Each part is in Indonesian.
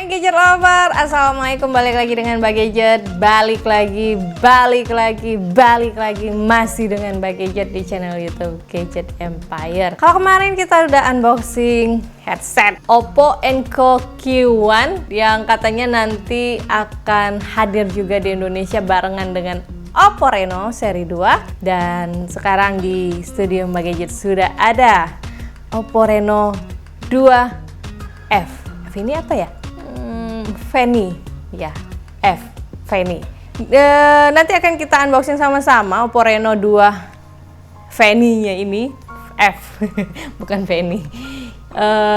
Hai Gadget Lover, Assalamualaikum, balik lagi dengan Mbak Gadget. Balik lagi masih dengan Mbak Gadget di channel YouTube Gadget Empire. Kalau kemarin kita udah unboxing headset Oppo Enco Q1 yang katanya nanti akan hadir juga di Indonesia barengan dengan Oppo Reno seri 2. Dan sekarang di studio Mbak Gadget sudah ada Oppo Reno 2F. F ini apa ya? Fanny, ya, Fanny. Nanti akan kita unboxing sama-sama Oppo Reno 2 Fanny-nya ini, F, bukan Fanny.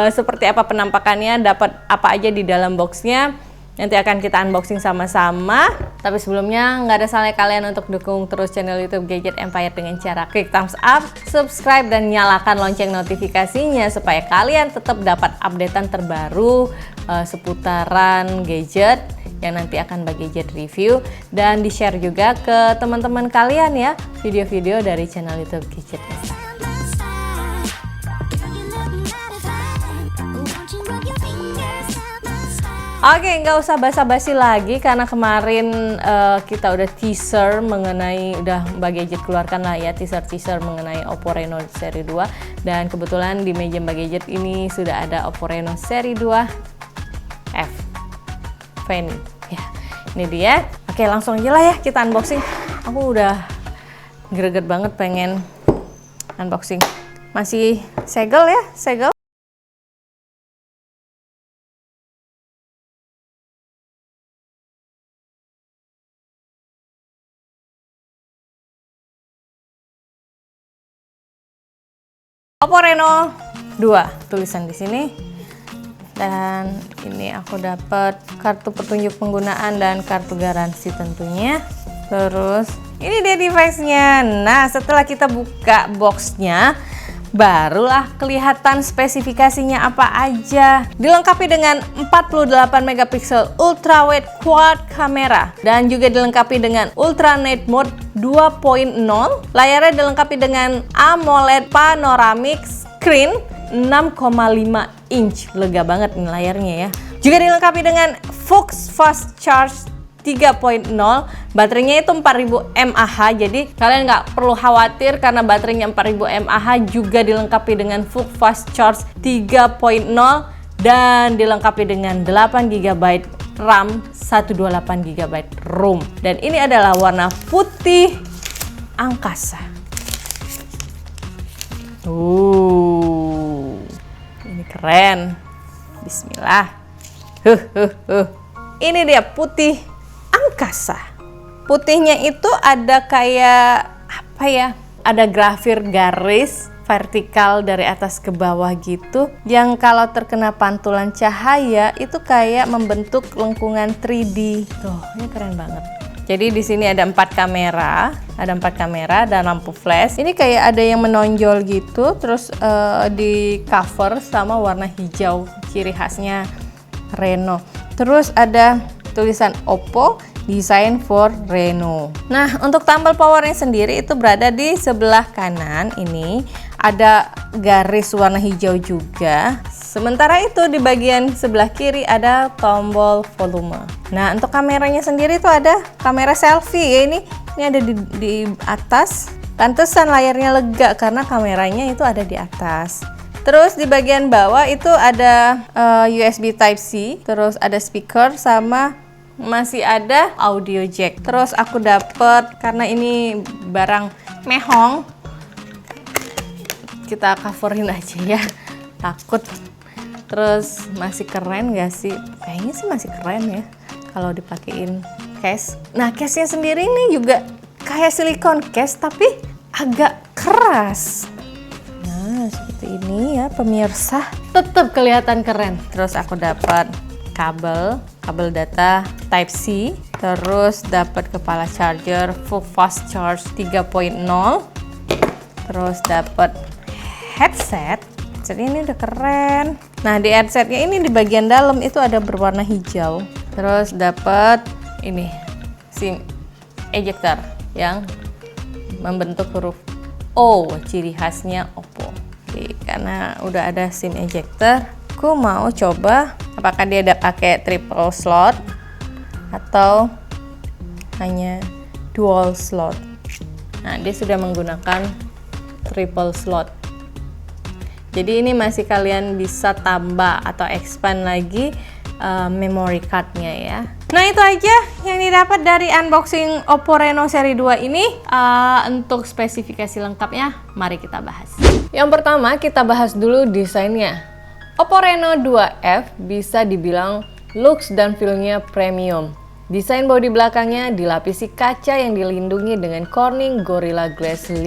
Seperti apa penampakannya, dapat apa aja di dalam boxnya, nanti akan kita unboxing sama-sama. Tapi sebelumnya nggak ada salahnya kalian untuk dukung terus channel YouTube Gadget Empire dengan cara klik thumbs up, subscribe, dan nyalakan lonceng notifikasinya supaya kalian tetap dapat updatean terbaru seputaran gadget yang nanti akan Mbak Gadget review, dan di-share juga ke teman-teman kalian ya video-video dari channel YouTube Gadget Empire. Oke, nggak usah basa-basi lagi karena kemarin kita udah teaser mengenai, udah Mbak Gadget keluarkan lah ya teaser mengenai Oppo Reno seri 2, dan kebetulan di meja Mbak Gadget ini sudah ada Oppo Reno seri 2 F Fanny. Ya, ini dia. Oke, langsung aja lah ya kita unboxing. Aku udah greget banget pengen unboxing. Masih segel ya, segel. Oppo Reno 2 tulisan di sini. Dan ini aku dapat kartu petunjuk penggunaan dan kartu garansi tentunya. Terus ini dia device-nya. Nah, setelah kita buka box-nya, barulah kelihatan spesifikasinya apa aja. Dilengkapi dengan 48 megapiksel ultra wide quad kamera dan juga dilengkapi dengan ultra night mode 2.0. Layarnya dilengkapi dengan AMOLED panoramic screen 6,5 inch, lega banget nih layarnya ya. Juga dilengkapi dengan Fux Fast Charge 3.0, baterainya itu 4000 mAh, jadi kalian nggak perlu khawatir karena baterainya 4000 mAh. Juga dilengkapi dengan Fux Fast Charge 3.0 dan dilengkapi dengan 8 GB RAM, 128 GB ROM. Dan ini adalah warna putih angkasa. Ini keren. Bismillah. Ini dia putih angkasa. Putihnya itu ada kayak apa ya? Ada grafir garis vertikal dari atas ke bawah gitu, yang kalau terkena pantulan cahaya itu kayak membentuk lengkungan 3D. Tuh, ini keren banget. Jadi di sini ada 4 kamera dan lampu flash. Ini kayak ada yang menonjol gitu, terus di cover sama warna hijau, ciri khasnya Reno. Terus ada tulisan Oppo Design for Reno. Nah, untuk tombol powernya sendiri itu berada di sebelah kanan. Ini ada garis warna hijau juga. Sementara itu di bagian sebelah kiri ada tombol volume. Nah, untuk kameranya sendiri itu ada kamera selfie ya, ini ada di atas. Pantesan layarnya lega karena kameranya itu ada di atas. Terus di bagian bawah itu ada USB Type-C, terus ada speaker sama masih ada audio jack. Terus aku dapet, karena ini barang mehong, kita coverin aja ya, takut. Terus masih keren gak sih? Kayaknya sih masih keren ya kalau dipakein case. Nah, case-nya sendiri ini juga kayak silikon case tapi agak keras. Nah, seperti ini ya pemirsa. Tetap kelihatan keren. Terus aku dapat kabel data Type-C. Terus dapat kepala charger Full Fast Charge 3.0. Terus dapat headset. Jadi ini udah keren. Nah, di headsetnya ini di bagian dalam itu ada berwarna hijau. Terus dapat ini SIM ejector yang membentuk huruf O, ciri khasnya Oppo. Oke, karena udah ada SIM ejector, aku mau coba apakah dia ada pakai triple slot atau hanya dual slot. Nah, dia sudah menggunakan triple slot. Jadi ini masih kalian bisa tambah atau expand lagi memory cardnya ya. Nah, itu aja yang didapat dari unboxing Oppo Reno seri 2 ini. Untuk spesifikasi lengkapnya, mari kita bahas. Yang pertama, kita bahas dulu desainnya. Oppo Reno 2F bisa dibilang looks dan feel-nya premium. Desain bodi belakangnya dilapisi kaca yang dilindungi dengan Corning Gorilla Glass 5.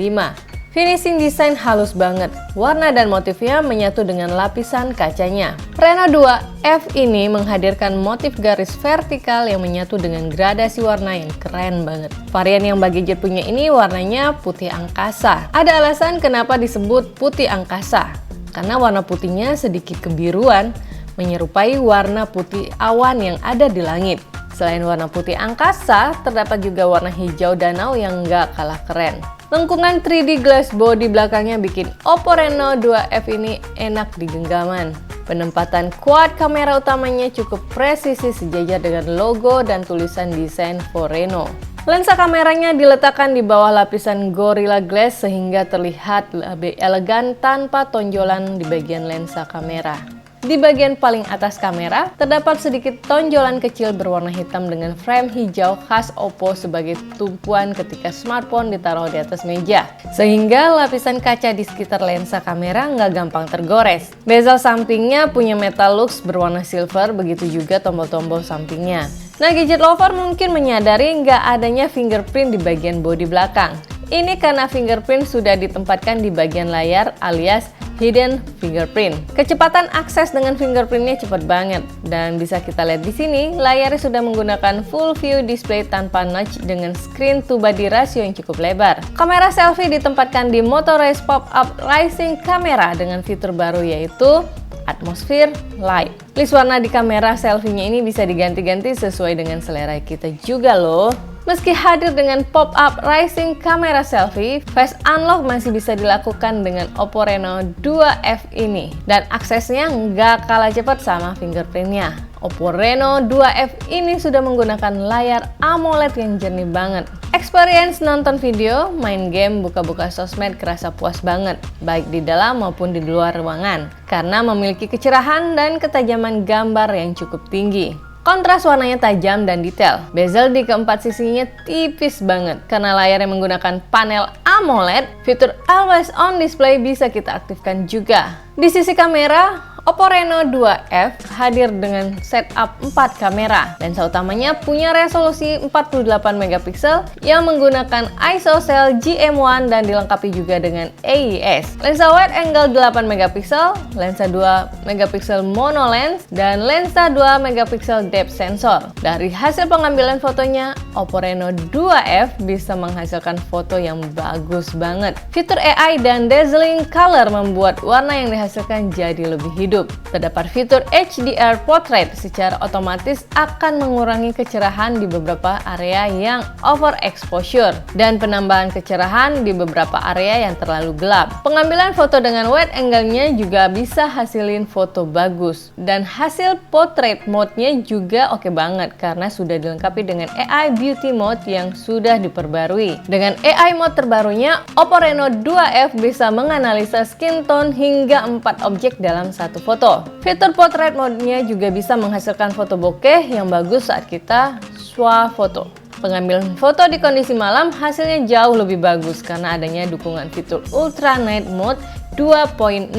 Finishing desain halus banget, warna dan motifnya menyatu dengan lapisan kacanya. Reno 2F ini menghadirkan motif garis vertikal yang menyatu dengan gradasi warna yang keren banget. Varian yang bagi jet punya ini warnanya putih angkasa. Ada alasan kenapa disebut putih angkasa, karena warna putihnya sedikit kebiruan, menyerupai warna putih awan yang ada di langit. Selain warna putih angkasa, terdapat juga warna hijau danau yang nggak kalah keren. Lengkungan 3D glass body belakangnya bikin Oppo Reno 2F ini enak di genggaman. Penempatan quad kamera utamanya cukup presisi sejajar dengan logo dan tulisan desain for Reno. Lensa kameranya diletakkan di bawah lapisan Gorilla Glass sehingga terlihat lebih elegan tanpa tonjolan di bagian lensa kamera. Di bagian paling atas kamera, terdapat sedikit tonjolan kecil berwarna hitam dengan frame hijau khas Oppo sebagai tumpuan ketika smartphone ditaruh di atas meja. Sehingga lapisan kaca di sekitar lensa kamera nggak gampang tergores. Bezel sampingnya punya metal lux berwarna silver, begitu juga tombol-tombol sampingnya. Nah, gadget lover mungkin menyadari nggak adanya fingerprint di bagian bodi belakang. Ini karena fingerprint sudah ditempatkan di bagian layar alias hidden fingerprint. Kecepatan akses dengan fingerprintnya cepat banget, dan bisa kita lihat di sini layarnya sudah menggunakan full view display tanpa notch dengan screen to body ratio yang cukup lebar. Kamera selfie ditempatkan di motorized pop-up rising camera dengan fitur baru yaitu Atmosphere Light. List warna di kamera selfie-nya ini bisa diganti-ganti sesuai dengan selera kita juga loh. Meski hadir dengan pop-up rising camera selfie, face unlock masih bisa dilakukan dengan Oppo Reno 2F ini. Dan aksesnya nggak kalah cepat sama fingerprintnya. Oppo Reno 2F ini sudah menggunakan layar AMOLED yang jernih banget. Experience nonton video, main game, buka-buka sosmed kerasa puas banget, baik di dalam maupun di luar ruangan, karena memiliki kecerahan dan ketajaman gambar yang cukup tinggi. Kontras warnanya tajam dan detail. Bezel di keempat sisinya tipis banget. Karena layarnya menggunakan panel AMOLED, fitur Always On Display bisa kita aktifkan juga. Di sisi kamera, Oppo Reno 2F hadir dengan setup 4 kamera. Lensa utamanya punya resolusi 48 megapiksel yang menggunakan ISOCELL GM1 dan dilengkapi juga dengan AIS. Lensa wide angle 8 megapiksel, lensa 2 megapiksel mono lens, dan lensa 2 megapiksel depth sensor. Dari hasil pengambilan fotonya, Oppo Reno 2F bisa menghasilkan foto yang bagus banget. Fitur AI dan dazzling color membuat warna yang dihasilkan jadi lebih hidup. Terdapat fitur HDR Portrait secara otomatis akan mengurangi kecerahan di beberapa area yang overexposure dan penambahan kecerahan di beberapa area yang terlalu gelap. Pengambilan foto dengan wide angle-nya juga bisa hasilin foto bagus, dan hasil portrait mode-nya juga oke banget karena sudah dilengkapi dengan AI Beauty Mode yang sudah diperbarui. Dengan AI mode terbarunya, Oppo Reno 2F bisa menganalisa skin tone hingga 4 objek dalam satu foto. Fitur portrait mode-nya juga bisa menghasilkan foto bokeh yang bagus saat kita swafoto. Pengambilan foto di kondisi malam hasilnya jauh lebih bagus karena adanya dukungan fitur Ultra Night Mode 2.0.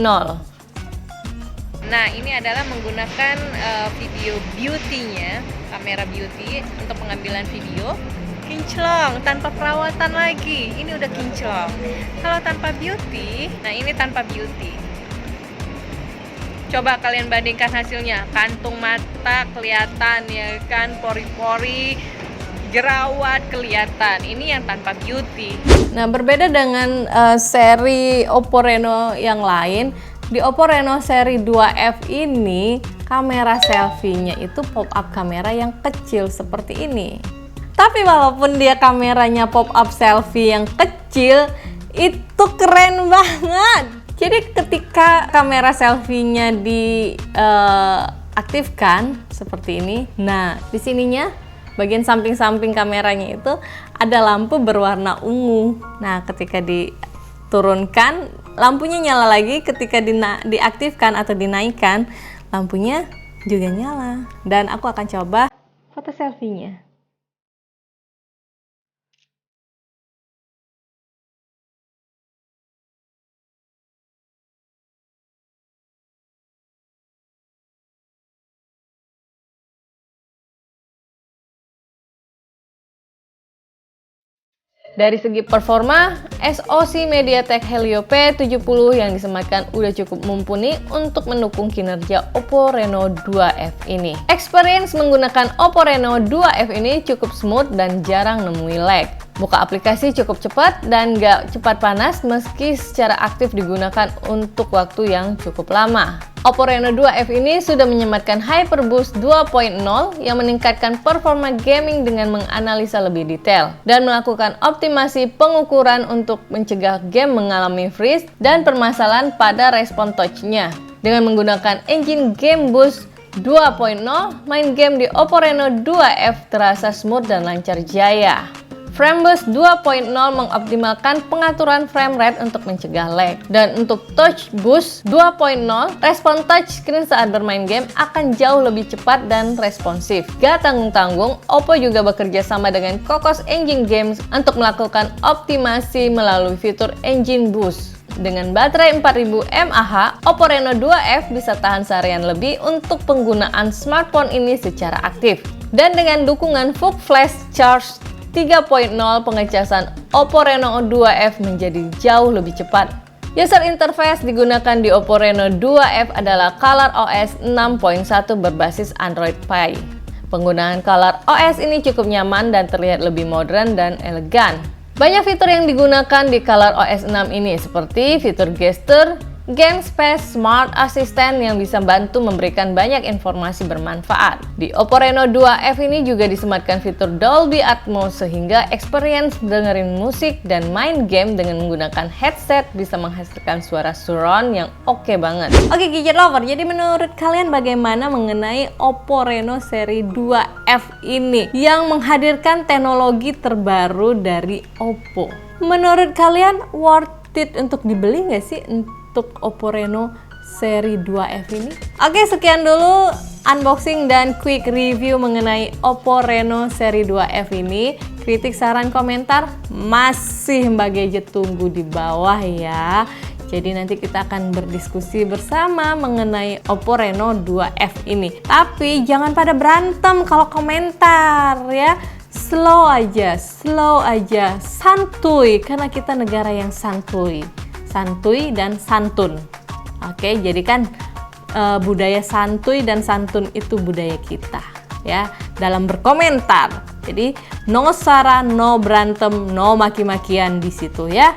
Nah, ini adalah menggunakan video beauty-nya, kamera beauty untuk pengambilan video. Kinclong, tanpa perawatan lagi. Ini udah kinclong. Kalau tanpa beauty, nah ini tanpa beauty. Coba kalian bandingkan hasilnya, kantung mata kelihatan ya kan, pori-pori, jerawat kelihatan. Ini yang tanpa beauty. Nah, berbeda dengan seri Oppo Reno yang lain, di Oppo Reno seri 2F ini kamera selfie-nya itu pop-up kamera yang kecil seperti ini. Tapi walaupun dia kameranya pop-up selfie yang kecil, itu keren banget. Jadi ketika kamera selfie-nya diaktifkan seperti ini, nah di sininya bagian samping-samping kameranya itu ada lampu berwarna ungu. Nah ketika diturunkan, lampunya nyala lagi. Ketika diaktifkan atau dinaikkan, lampunya juga nyala. Dan aku akan coba foto selfie-nya. Dari segi performa, SoC MediaTek Helio P70 yang disematkan udah cukup mumpuni untuk mendukung kinerja Oppo Reno 2F ini. Experience menggunakan Oppo Reno 2F ini cukup smooth dan jarang nemui lag. Buka aplikasi cukup cepat dan gak cepat panas meski secara aktif digunakan untuk waktu yang cukup lama. Oppo Reno 2F ini sudah menyematkan HyperBoost 2.0 yang meningkatkan performa gaming dengan menganalisa lebih detail dan melakukan optimasi pengukuran untuk mencegah game mengalami freeze dan permasalahan pada respon touch-nya. Dengan menggunakan engine Game Boost 2.0, main game di Oppo Reno 2F terasa smooth dan lancar jaya. FrameBoost 2.0 mengoptimalkan pengaturan frame rate untuk mencegah lag. Dan untuk Touch Boost 2.0, respon touchscreen saat bermain game akan jauh lebih cepat dan responsif. Gak tanggung-tanggung, Oppo juga bekerja sama dengan Cocos Engine Games untuk melakukan optimasi melalui fitur Engine Boost. Dengan baterai 4000 mAh, Oppo Reno 2F bisa tahan seharian lebih untuk penggunaan smartphone ini secara aktif. Dan dengan dukungan VOOC Flash Charge 3.0, pengecasan Oppo Reno 2F menjadi jauh lebih cepat. User interface digunakan di Oppo Reno 2F adalah ColorOS 6.1 berbasis Android Pie. Penggunaan ColorOS ini cukup nyaman dan terlihat lebih modern dan elegan. Banyak fitur yang digunakan di ColorOS 6 ini seperti fitur gesture, Game Space, Smart Assistant yang bisa bantu memberikan banyak informasi bermanfaat. Di Oppo Reno 2F ini juga disematkan fitur Dolby Atmos sehingga experience dengerin musik dan main game dengan menggunakan headset bisa menghasilkan suara surround yang oke banget. Oke gadget lover, jadi menurut kalian bagaimana mengenai Oppo Reno seri 2F ini yang menghadirkan teknologi terbaru dari Oppo? Menurut kalian worth it untuk dibeli nggak sih untuk Oppo Reno seri 2F ini? Oke, sekian dulu unboxing dan quick review mengenai Oppo Reno seri 2F ini. Kritik, saran, komentar masih Mbak Gadget tunggu di bawah ya. Jadi nanti kita akan berdiskusi bersama mengenai Oppo Reno 2F ini. Tapi jangan pada berantem kalau komentar ya. Slow aja, santuy, karena kita negara yang santuy dan santun. Oke, jadi kan budaya santuy dan santun itu budaya kita ya dalam berkomentar. Jadi no sara, no berantem, no maki-makian di situ ya.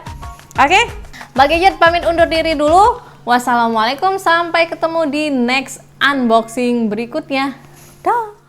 Oke, Mbak Gadget pamit undur diri dulu. Wassalamualaikum, sampai ketemu di next unboxing berikutnya. Dah.